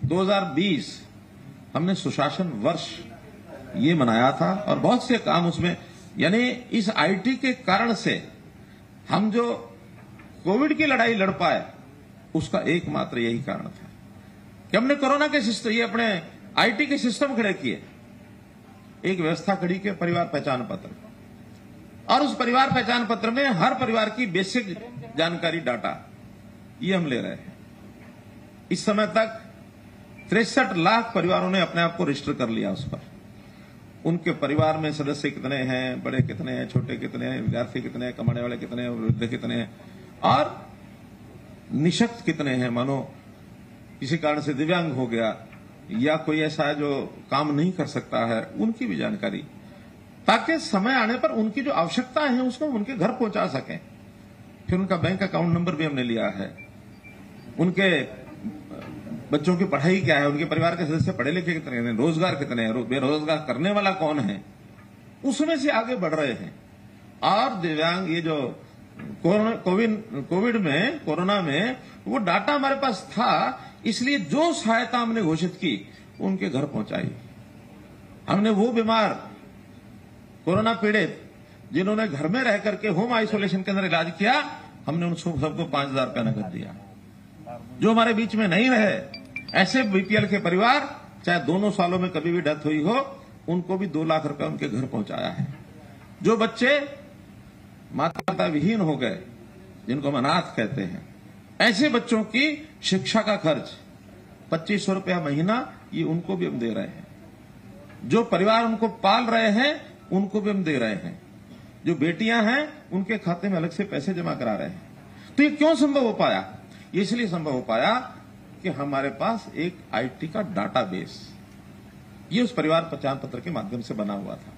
2020 हमने सुशासन वर्ष ये मनाया था और बहुत से काम उसमें, यानी इस आईटी के कारण से हम जो कोविड की लड़ाई लड़ पाए उसका एकमात्र यही कारण था कि हमने कोरोना के सिस्टम, ये अपने आईटी के सिस्टम खड़े किए, एक व्यवस्था खड़ी की परिवार पहचान पत्र, और उस परिवार पहचान पत्र में हर परिवार की बेसिक जानकारी, डाटा ये हम ले रहे हैं। इस समय तक 63 लाख परिवारों ने अपने आप को रजिस्टर कर लिया उस पर। उनके परिवार में सदस्य कितने हैं, बड़े कितने हैं, छोटे कितने हैं, विद्यार्थी कितने हैं, कमाने वाले कितने हैं, वृद्ध कितने हैं, और निशक्त कितने हैं, मानो किसी कारण से दिव्यांग हो गया या कोई ऐसा है जो काम नहीं कर सकता है, उनकी भी जानकारी, ताकि समय आने पर उनकी जो आवश्यकता है उसको उनके घर पहुंचा सकें। फिर उनका बैंक अकाउंट नंबर भी हमने लिया है, उनके बच्चों की पढ़ाई क्या है, उनके परिवार के सदस्य पढ़े लिखे कितने हैं, रोजगार कितने हैं, बेरोजगार करने वाला कौन है, उसमें से आगे बढ़ रहे हैं। और दिव्यांग, ये जो कोरोना में वो डाटा हमारे पास था, इसलिए जो सहायता हमने घोषित की उनके घर पहुंचाई। हमने वो बीमार, कोरोना पीड़ित जिन्होंने घर में रह करके होम आइसोलेशन के अंदर इलाज किया, हमने उन सबको 5,000 रुपया नकद दिया। जो हमारे बीच में नहीं रहे, ऐसे बीपीएल के परिवार, चाहे दोनों सालों में कभी भी डेथ हुई हो, उनको भी 2 लाख रुपया उनके घर पहुंचाया है। जो बच्चे माता पिता विहीन हो गए, जिनको हम अनाथ कहते हैं, ऐसे बच्चों की शिक्षा का खर्च 2500 रुपया महीना, ये उनको भी हम दे रहे हैं। जो परिवार उनको पाल रहे हैं उनको भी हम दे रहे हैं। जो बेटियां हैं उनके खाते में अलग से पैसे जमा करा रहे हैं। तो ये क्यों संभव हो पाया? ये इसलिए संभव हो पाया कि हमारे पास एक आईटी का डाटाबेस, ये उस परिवार पहचान पत्र के माध्यम से बना हुआ था।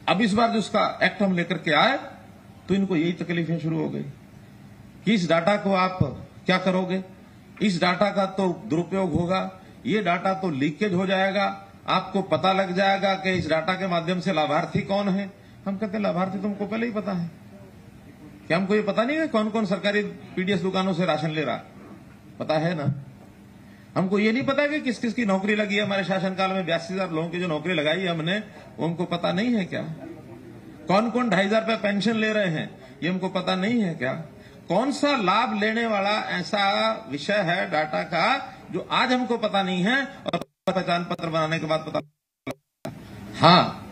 अब इस बार जो उसका एक्ट हम लेकर के आए तो इनको यही तकलीफें शुरू हो गई कि इस डाटा को आप क्या करोगे, इस डाटा का तो दुरुपयोग होगा, ये डाटा तो लीकेज हो जाएगा, आपको पता लग जाएगा कि इस डाटा के माध्यम से लाभार्थी कौन है। हम कहते हैं लाभार्थी तुमको पहले ही पता है, क्या हमको ये पता नहीं है कौन कौन सरकारी पीडीएस दुकानों से राशन ले रहा? पता है ना। हमको ये नहीं पता कि किस किस की नौकरी लगी है। हमारे शासनकाल में 82,000 लोगों की जो नौकरी लगाई है हमने, वो हमको पता नहीं है क्या? कौन कौन 2,500 रुपये पेंशन ले रहे हैं, ये हमको पता नहीं है क्या? कौन सा लाभ लेने वाला ऐसा विषय है डाटा का जो आज हमको पता नहीं है और पहचान पत्र बनाने के बाद पता। हाँ,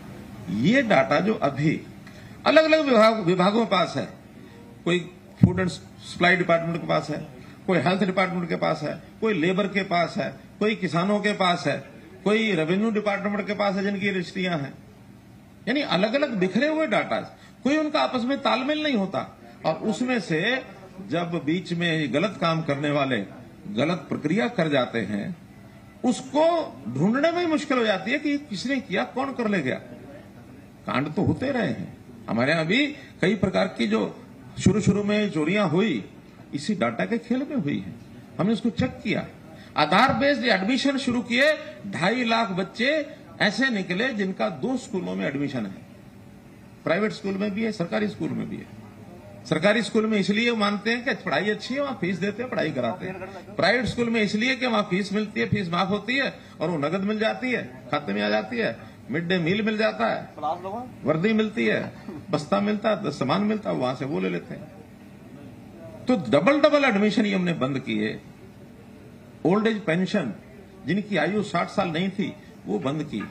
ये डाटा जो अभी अलग अलग विभागों के पास है, कोई फूड एंड सप्लाई डिपार्टमेंट के पास है, कोई हेल्थ डिपार्टमेंट के पास है, कोई लेबर के पास है, कोई किसानों के पास है, कोई रेवेन्यू डिपार्टमेंट के पास है जिनकी रजिस्ट्रियां हैं, यानी अलग अलग बिखरे हुए डाटा, कोई उनका आपस में तालमेल नहीं होता। और उसमें से जब बीच में गलत काम करने वाले गलत प्रक्रिया कर जाते हैं, उसको ढूंढने में मुश्किल हो जाती है कि किसने किया, कौन कर ले गया। कांड तो होते रहे हैं हमारे यहां भी, कई प्रकार की जो शुरू में चोरियां हुई इसी डाटा के खेल में हुई है। हमने उसको चेक किया, आधार बेस्ड एडमिशन शुरू किए, 2.5 लाख बच्चे ऐसे निकले जिनका 2 स्कूलों में एडमिशन है। प्राइवेट स्कूल में भी है, सरकारी स्कूल में भी है। सरकारी स्कूल में इसलिए मानते हैं कि पढ़ाई अच्छी है, वहां फीस देते हैं, पढ़ाई कराते हैं। प्राइवेट स्कूल में इसलिए कि वहां फीस मिलती है, फीस माफ होती है और वो नगद मिल जाती है, खाते में आ जाती है, मिड डे मील मिल जाता है, वर्दी मिलती है, बस्ता मिलता है, सामान मिलता है, वहां से वो ले लेते हैं। तो डबल एडमिशन ही हमने बंद किए। ओल्ड एज पेंशन, जिनकी आयु 60 साल नहीं थी, वो बंद की।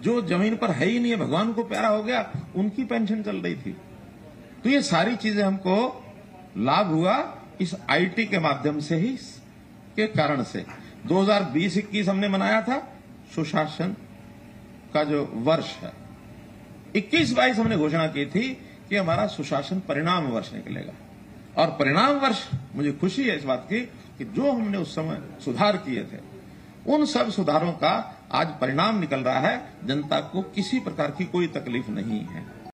जो जमीन पर है ही नहीं है, भगवान को प्यारा हो गया, उनकी पेंशन चल रही थी। तो ये सारी चीजें हमको लाभ हुआ इस आईटी के माध्यम से ही के कारण से। 2020-21 हमने मनाया था सुशासन का जो वर्ष है। 21-22 हमने घोषणा की थी कि हमारा सुशासन परिणाम वर्ष निकलेगा। और परिणाम वर्ष, मुझे खुशी है इस बात की कि जो हमने उस समय सुधार किए थे, उन सब सुधारों का आज परिणाम निकल रहा है। जनता को किसी प्रकार की कोई तकलीफ नहीं है।